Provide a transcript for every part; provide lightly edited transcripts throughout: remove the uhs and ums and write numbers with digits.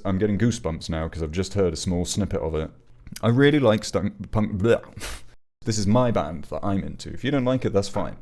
I'm getting goosebumps now because I've just heard a small snippet of it. I really like punk. Bleh. This is my band that I'm into. If you don't like it, that's fine.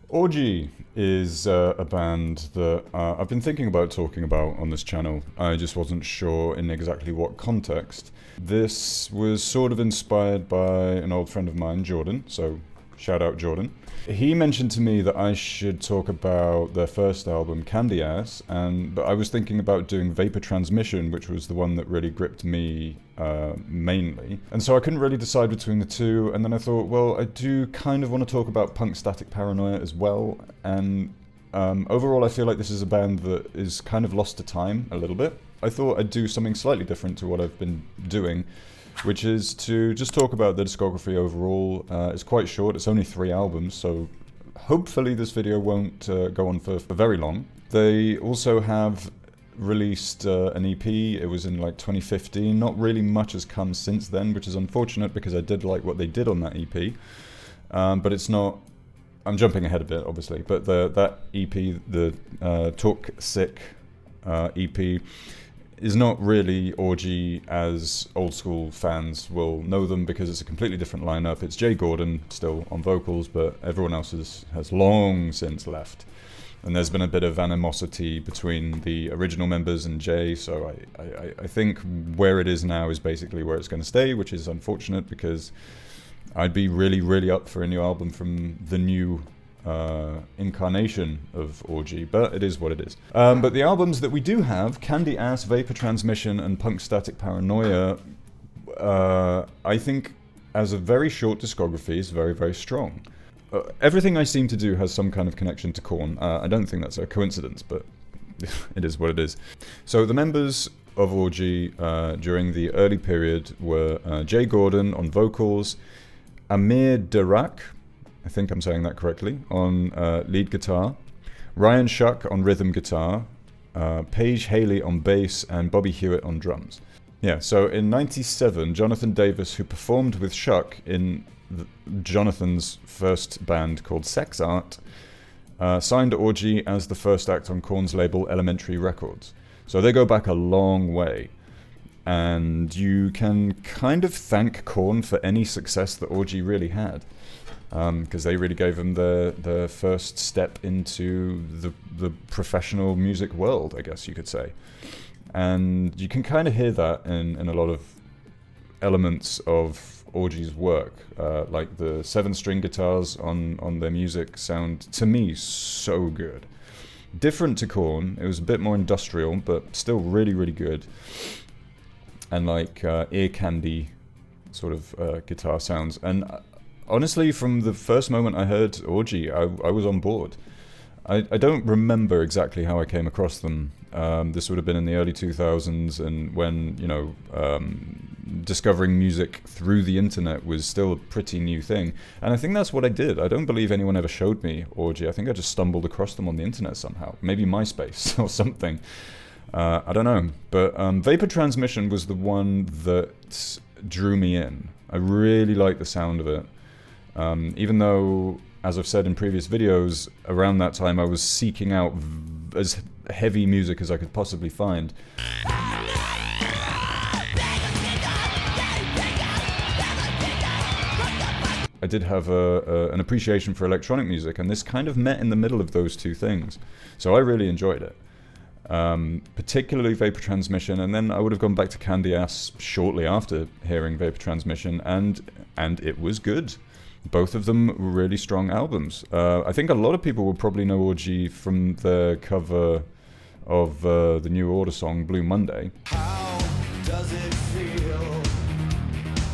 Orgy is a band that I've been thinking about talking about on this channel. I just wasn't sure in exactly what context. This was sort of inspired by an old friend of mine, Jordan, so shout out Jordan. He mentioned to me that I should talk about their first album, Candyass, but I was thinking about doing Vapor Transmission, which was the one that really gripped me mainly. And so I couldn't really decide between the two, and then I thought, well, I do kind of want to talk about Punk Static Paranoia as well, and overall I feel like this is a band that is kind of lost to time a little bit. I thought I'd do something slightly different to what I've been doing, which is to just talk about the discography overall. It's quite short, it's only 3 albums, so hopefully this video won't go on for very long. They also have released an EP, it was in like 2015, not really much has come since then, which is unfortunate because I did like what they did on that EP, but it's not, I'm jumping ahead a bit obviously, but that EP, the Talk Sick EP, is not really Orgy as old school fans will know them because it's a completely different lineup. It's Jay Gordon still on vocals, but everyone else has long since left. And there's been a bit of animosity between the original members and Jay, so I think where it is now is basically where it's going to stay, which is unfortunate because I'd be really up for a new album from the new incarnation of Orgy, but it is what it is. But the albums that we do have, Candyass, Vapor Transmission, and Punk Static Paranoia, I think as a very short discography is very strong. Everything I seem to do has some kind of connection to Korn. I don't think that's a coincidence, but it is what it is. So the members of Orgy during the early period were Jay Gordon on vocals, Amir Darak, I think I'm saying that correctly, on lead guitar, Ryan Shuck on rhythm guitar, Paige Haley on bass, and Bobby Hewitt on drums. Yeah, so in '97, Jonathan Davis, who performed with Shuck in Jonathan's first band called Sex Art, signed Orgy as the first act on Korn's label Elementary Records. So they go back a long way. And you can kind of thank Korn for any success that Orgy really had. Because they really gave them the first step into the professional music world, I guess you could say. And you can kind of hear that in a lot of elements of Orgy's work. Like the 7-string guitars on their music sound, to me, so good. Different to Korn, it was a bit more industrial, but still really good. And like ear candy sort of guitar sounds. And honestly, from the first moment I heard Orgy, I was on board. I don't remember exactly how I came across them. This would have been in the early 2000s, and when, you know, discovering music through the internet was still a pretty new thing. And I think that's what I did. I don't believe anyone ever showed me Orgy. I think I just stumbled across them on the internet somehow. Maybe MySpace or something. I don't know. But Vapor Transmission was the one that drew me in. I really liked the sound of it. Even though, as I've said in previous videos, around that time I was seeking out as heavy music as I could possibly find. I did have an appreciation for electronic music, and this kind of met in the middle of those two things. So I really enjoyed it. Particularly Vapor Transmission, and then I would have gone back to Candyass shortly after hearing Vapor Transmission, and it was good. Both of them were really strong albums. I think a lot of people will probably know Orgy from the cover of the New Order song Blue Monday. How does it feel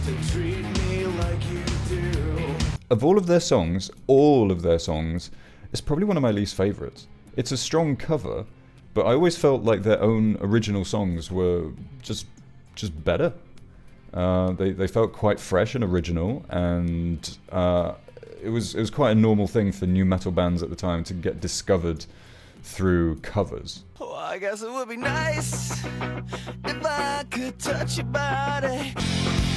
to treat me like you do? Of all of their songs, it's probably one of my least favorites. It's a strong cover, but I always felt like their own original songs were just better. They felt quite fresh and original, and it was quite a normal thing for new metal bands at the time to get discovered through covers. Well, I guess it would be nice if I could touch your body.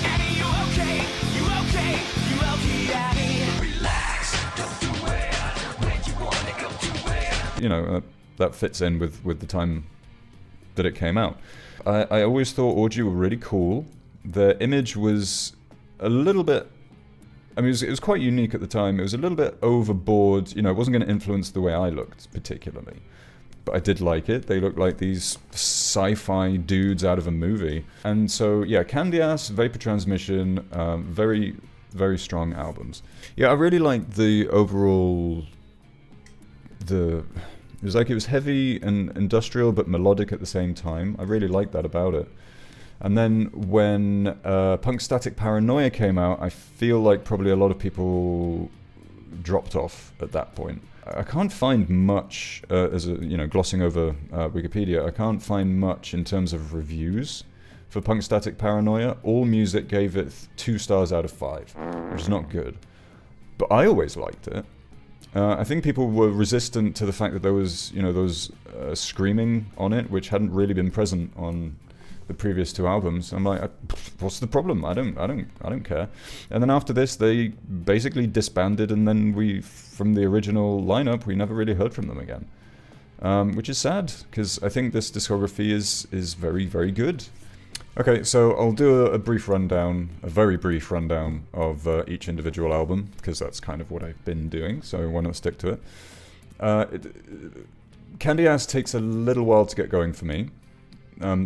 Annie, you okay? You okay? You okay, Annie? Relax, don't do it. When you you know, that fits in with the time that it came out. I always thought Orgy were really cool. Their image was a little bit, I mean, it was quite unique at the time. It was a little bit overboard. You know, it wasn't going to influence the way I looked particularly. But I did like it. They looked like these sci-fi dudes out of a movie. And so, yeah, Candyass, Vapor Transmission, very, very strong albums. Yeah, I really liked the overall, it was like it was heavy and industrial but melodic at the same time. I really liked that about it. And then when Punk Static Paranoia came out, I feel like probably a lot of people dropped off at that point. I can't find much, glossing over Wikipedia, I can't find much in terms of reviews for Punk Static Paranoia. Allmusic gave it 2 stars out of 5, which is not good. But I always liked it. I think people were resistant to the fact that there was, those screaming on it, which hadn't really been present on the previous 2 albums. I'm like, what's the problem? I don't care. And then after this, they basically disbanded, and then from the original lineup, we never really heard from them again, which is sad because I think this discography is very, very good. Okay, so I'll do a very brief rundown of each individual album, because that's kind of what I've been doing, so why not stick to it. Candyass takes a little while to get going for me.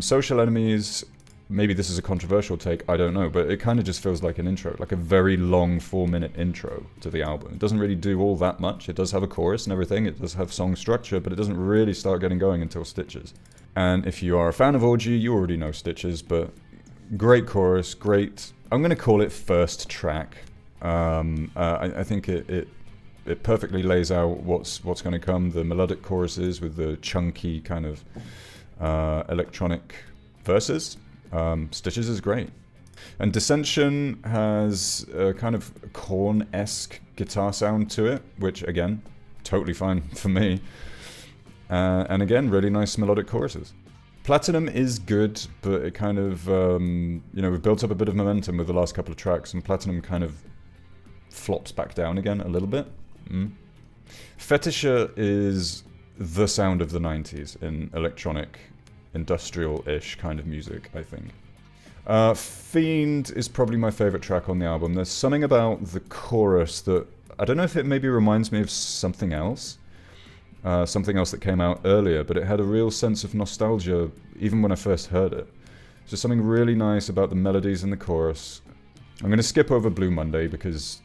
Social Enemies, maybe this is a controversial take, I don't know, but it kind of just feels like an intro, like a very long 4-minute intro to the album. It doesn't really do all that much. It does have a chorus and everything, it does have song structure, but it doesn't really start getting going until Stitches. And if you are a fan of Orgy, you already know Stitches, but great chorus, great, I'm going to call it first track. I think it perfectly lays out what's going to come, the melodic choruses with the chunky kind of electronic verses. Stitches is great. And Dissension has a kind of Korn-esque guitar sound to it, which again, totally fine for me. And again, really nice melodic choruses. Platinum is good, but it kind of, we've built up a bit of momentum with the last couple of tracks, and Platinum kind of flops back down again a little bit. Fetisha is the sound of the 90s in electronic, industrial-ish kind of music, I think. Fiend is probably my favorite track on the album. There's something about the chorus that, I don't know if it maybe reminds me of something else that came out earlier, but it had a real sense of nostalgia even when I first heard it. There's something really nice about the melodies in the chorus. I'm going to skip over Blue Monday because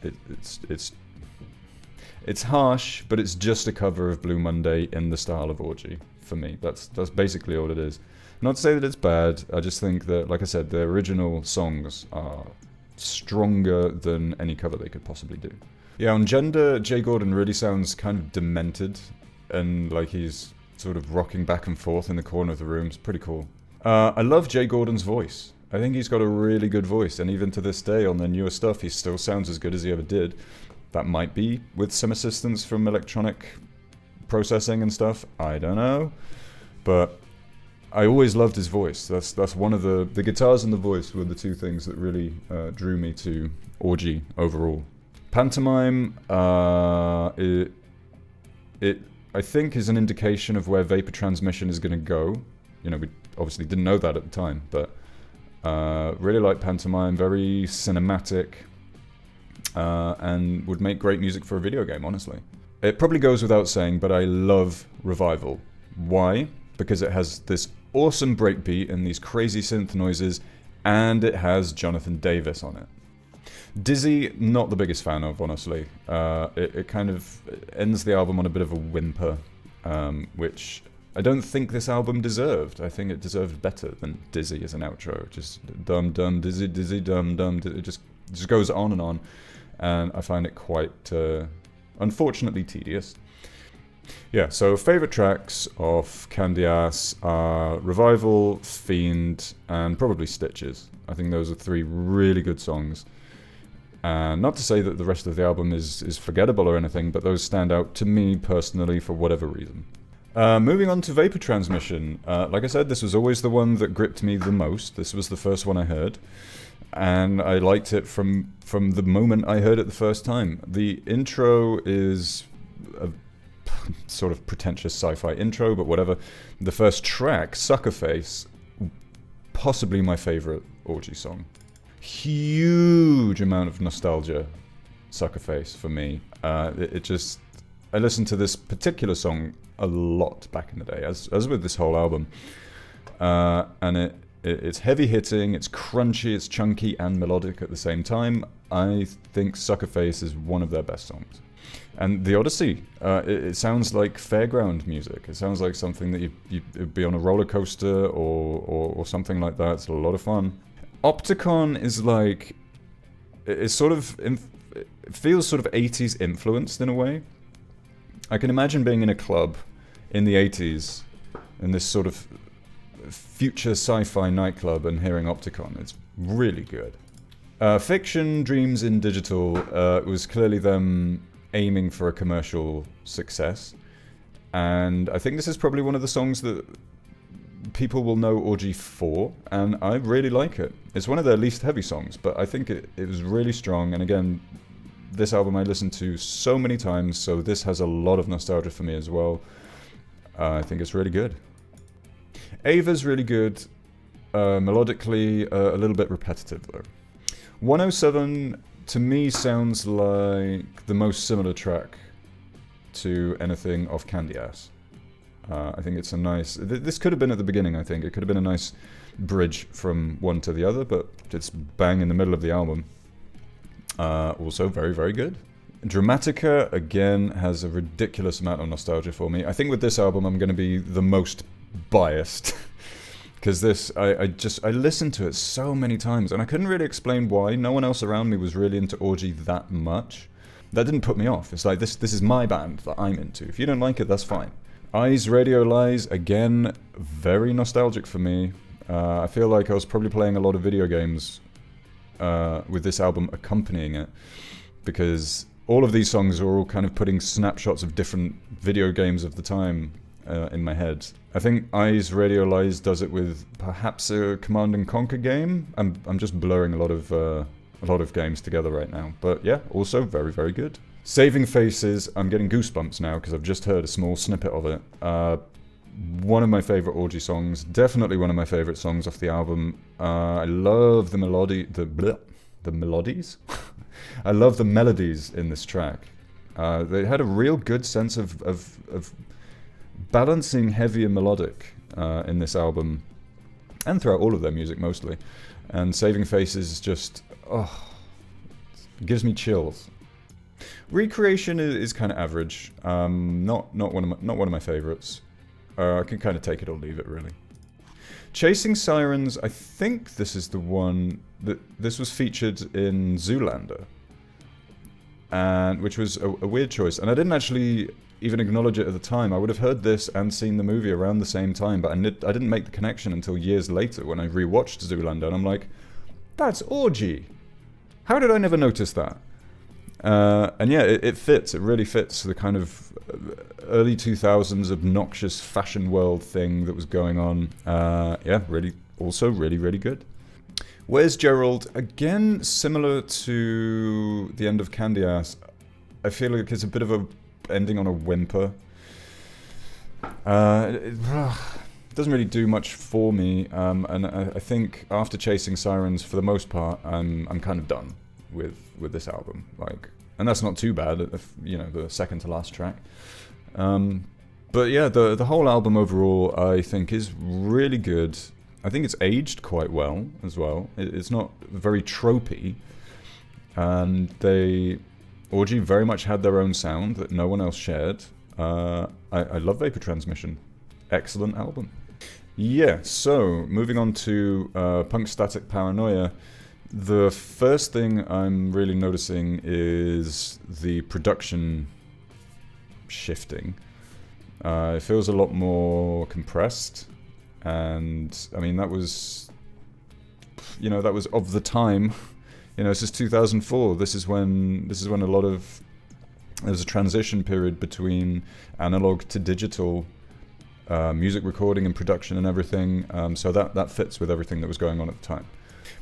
it's harsh, but it's just a cover of Blue Monday in the style of Orgy for me. That's basically all it is. Not to say that it's bad, I just think that, like I said, the original songs are stronger than any cover they could possibly do. Yeah, on Gender, Jay Gordon really sounds kind of demented, and like he's sort of rocking back and forth in the corner of the room. It's pretty cool. I love Jay Gordon's voice. I think he's got a really good voice, and even to this day on their newer stuff, he still sounds as good as he ever did. That might be with some assistance from electronic processing and stuff, I don't know. But I always loved his voice. That's one of the guitars and the voice were the 2 things that really drew me to Orgy overall. Pantomime, it I think is an indication of where Vapor Transmission is going to go. We obviously didn't know that at the time, but really like Pantomime, very cinematic, and would make great music for a video game, honestly. It probably goes without saying, but I love Revival. Why? Because it has this awesome breakbeat and these crazy synth noises, and it has Jonathan Davis on it. Dizzy, not the biggest fan of, honestly. It kind of ends the album on a bit of a whimper, which I don't think this album deserved. I think it deserved better than Dizzy as an outro. Just dum dum dizzy dizzy dum dum. It just goes on, and I find it quite unfortunately tedious. Yeah, so favourite tracks of Candyass are Revival, Fiend, and probably Stitches. I think those are 3 really good songs. And not to say that the rest of the album is forgettable or anything, but those stand out to me personally for whatever reason. Moving on to Vapor Transmission. Like I said, this was always the one that gripped me the most. This was the first one I heard, and I liked it from the moment I heard it the first time. The intro is sort of pretentious sci-fi intro, but whatever. The first track, Sucker Face, possibly my favorite Orgy song. Huge amount of nostalgia, Sucker Face, for me. It just... I listened to this particular song a lot back in the day, as with this whole album. And it's heavy hitting, it's crunchy, it's chunky and melodic at the same time. I think Sucker Face is one of their best songs. And the Odyssey, it sounds like fairground music. It sounds like something that you'd be on a roller coaster or something like that. It's a lot of fun. Opticon is like, it's sort of, it feels sort of 80s influenced in a way. I can imagine being in a club in the 80s in this sort of future sci-fi nightclub and hearing Opticon. It's really good. Fiction, Dreams in Digital was clearly them aiming for a commercial success. And I think this is probably one of the songs that people will know Orgy for, and I really like it. It's one of their least heavy songs, but I think it was really strong. And again, this album I listened to so many times, so this has a lot of nostalgia for me as well. I think it's really good. Ava's really good, melodically a little bit repetitive though. 107 to me sounds like the most similar track to anything off Candyass. I think it's a nice... This could have been at the beginning, I think. It could have been a nice bridge from one to the other, but it's bang in the middle of the album. Also very, very good. Dramatica, again, has a ridiculous amount of nostalgia for me. I think with this album I'm going to be the most biased. Because this, I listened to it so many times, and I couldn't really explain why. No one else around me was really into Orgy that much. That didn't put me off. It's like, this is my band that I'm into. If you don't like it, that's fine. Eyes, Radio Lies, again, very nostalgic for me. I feel like I was probably playing a lot of video games with this album accompanying it, because all of these songs are all kind of putting snapshots of different video games of the time in my head. I think Eyes, Radio Lies does it with perhaps a Command and Conquer game. I'm just blurring a lot of games together right now, but yeah, also very, very good. Saving Faces, I'm getting goosebumps now because I've just heard a small snippet of it. One of my favorite Orgy songs, definitely one of my favorite songs off the album. I love the melodies. I love the melodies in this track. They had a real good sense of balancing heavy and melodic in this album, and throughout all of their music mostly. And Saving Faces just, it gives me chills. Recreation is kind of average. Not one of my favorites. I can kind of take it or leave it, really. Chasing Sirens, I think this is the one that this was featured in Zoolander, and which was a weird choice. And I didn't actually even acknowledge it at the time. I would have heard this and seen the movie around the same time, but I didn't make the connection until years later when I rewatched Zoolander, and I'm like, that's Orgy. How did I never notice that? And yeah, it fits. It really fits the kind of early 2000s obnoxious fashion world thing that was going on. Yeah, really, also really, really good. Where's Gerald? Again, similar to the end of Candyass. I feel like it's a bit of a ending on a whimper. It doesn't really do much for me, and I think after Chasing Sirens, for the most part, I'm kind of done with this album. Like, and that's not too bad, if, you know, the second to last track. But yeah, the whole album overall, I think, is really good. I think it's aged quite well as well. It's not very tropey, and Orgy very much had their own sound that no one else shared. I love Vapor Transmission. Excellent album. Yeah, so moving on to Punk Static Paranoia. The first thing I'm really noticing is the production shifting. It feels a lot more compressed, and I mean that was of the time. You know, this is 2004. This is when a lot of there's a transition period between analog to digital music recording and production and everything. So that fits with everything that was going on at the time.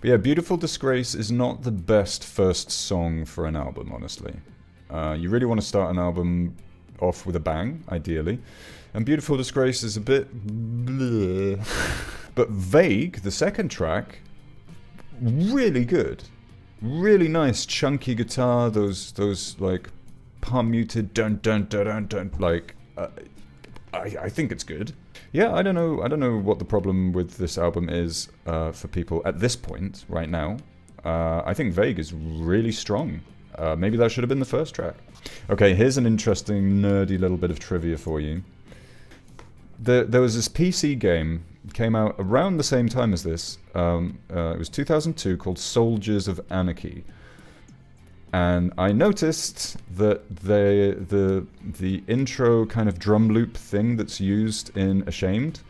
But yeah, Beautiful Disgrace is not the best first song for an album, honestly. You really want to start an album off with a bang, ideally. And Beautiful Disgrace is a bit bleh. But Vague, the second track, really good. Really nice, chunky guitar, those like palm muted dun dun dun dun dun. Like, I think it's good. Yeah, I don't know what the problem with this album is for people at this point right now. I think Vague is really strong. Maybe that should have been the first track. Okay, here's an interesting, nerdy little bit of trivia for you. There was this PC game, came out around the same time as this. It was 2002, called Soldiers of Anarchy. And I noticed that the intro kind of drum loop thing that's used in Ashamed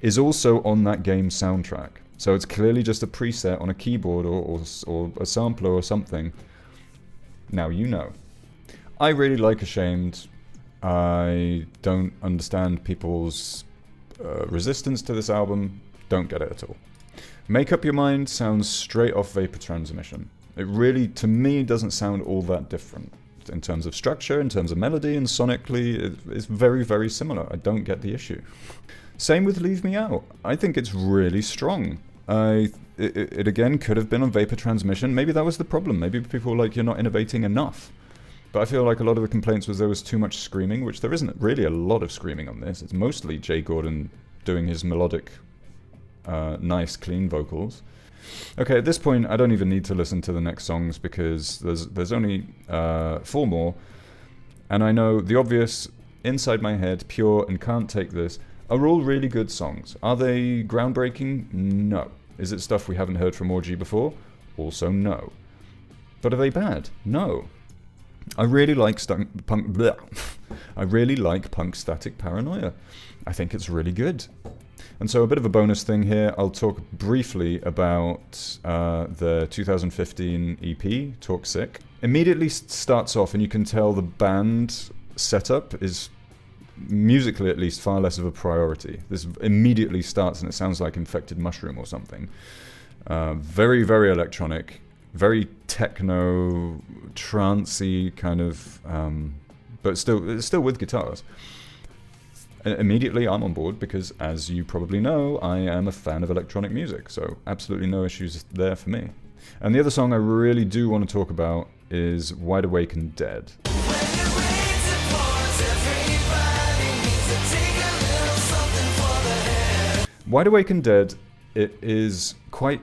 is also on that game soundtrack. So it's clearly just a preset on a keyboard or a sampler or something. Now you know. I really like Ashamed. I don't understand people's resistance to this album. Don't get it at all. Make Up Your Mind sounds straight off Vapor Transmission. It really, to me, doesn't sound all that different. In terms of structure, in terms of melody, and sonically, it's very, very similar. I don't get the issue. Same with Leave Me Out. I think it's really strong. It again could have been on Vapor Transmission. Maybe that was the problem. Maybe people were like, you're not innovating enough. But I feel like a lot of the complaints was there was too much screaming, which there isn't really a lot of screaming on this. It's mostly Jay Gordon doing his melodic, nice, clean vocals. Okay, at this point, I don't even need to listen to the next songs because there's only 4 more. And I know the obvious, Inside My Head, Pure, and Can't Take This are all really good songs. Are they groundbreaking? No. Is it stuff we haven't heard from Orgy before? Also no. But are they bad? No. I really like Punk Static Paranoia. I think it's really good. And so a bit of a bonus thing here, I'll talk briefly about the 2015 EP, Talk Sick. Immediately starts off and you can tell the band setup is, musically at least, far less of a priority. This immediately starts and it sounds like Infected Mushroom or something. Very, very electronic. Very techno, trancey kind of, but still with guitars. Immediately I'm on board because, as you probably know, I am a fan of electronic music, so absolutely no issues there for me. And the other song I really do want to talk about is Wide Awake and Dead. Wide Awake and Dead, it is quite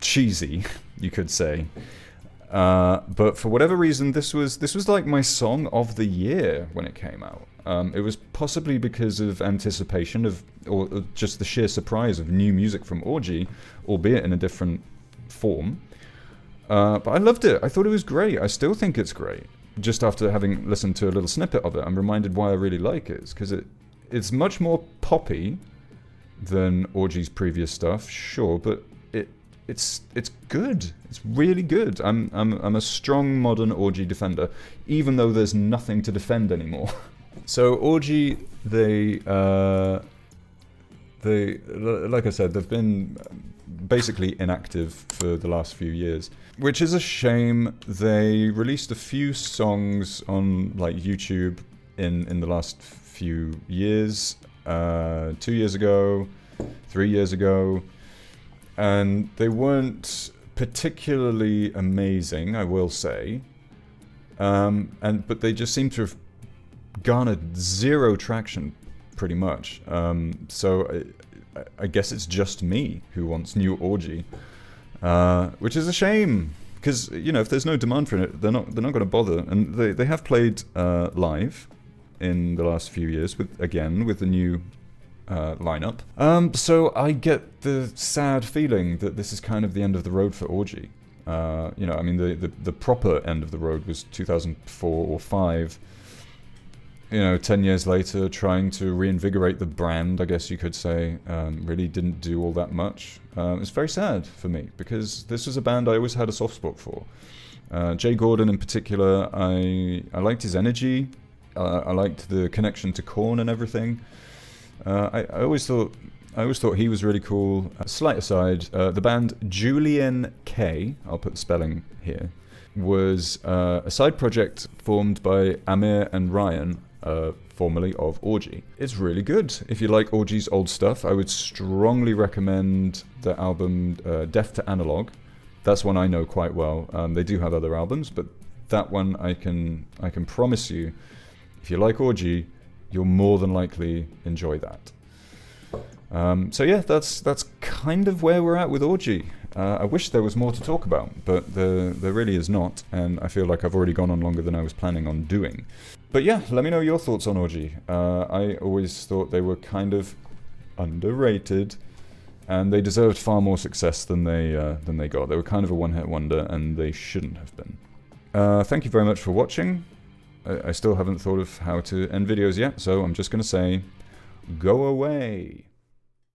cheesy, you could say, but for whatever reason, this was like my song of the year when it came out. It was possibly because of anticipation or just the sheer surprise of new music from Orgy, albeit in a different form. But I loved it. I thought it was great. I still think it's great. Just after having listened to a little snippet of it, I'm reminded why I really like it. It's because it's much more poppy than Orgy's previous stuff, sure, but it's good. It's really good. I'm a strong modern Orgy defender, even though there's nothing to defend anymore. So Orgy, they like I said, they've been basically inactive for the last few years, which is a shame. They released a few songs on like YouTube in the last few years, 2 years ago, 3 years ago, and they weren't particularly amazing, I will say, but they just seem to have garnered zero traction, pretty much. So I guess it's just me who wants new Orgy, which is a shame, because if there's no demand for it, they're not going to bother. And they have played live in the last few years with the new lineup. So I get the sad feeling that this is kind of the end of the road for Orgy. The proper end of the road was 2004 or 5. 10 years later, trying to reinvigorate the brand, I guess you could say, really didn't do all that much. It's very sad for me, because this was a band I always had a soft spot for. Jay Gordon in particular, I liked his energy, I liked the connection to Korn and everything. I always thought he was really cool. Slight aside, the band Julian K, I'll put the spelling here, was a side project formed by Amir and Ryan, formerly of Orgy. It's really good. If you like Orgy's old stuff, I would strongly recommend the album Death to Analog. That's one I know quite well. They do have other albums, but that one I can promise you, if you like Orgy, you'll more than likely enjoy that. So yeah, that's kind of where we're at with Orgy. I wish there was more to talk about, but there really is not, and I feel like I've already gone on longer than I was planning on doing. But yeah, let me know your thoughts on Orgy. I always thought they were kind of underrated, and they deserved far more success than they got. They were kind of a one-hit wonder, and they shouldn't have been. Thank you very much for watching. I still haven't thought of how to end videos yet, so I'm just going to say, go away.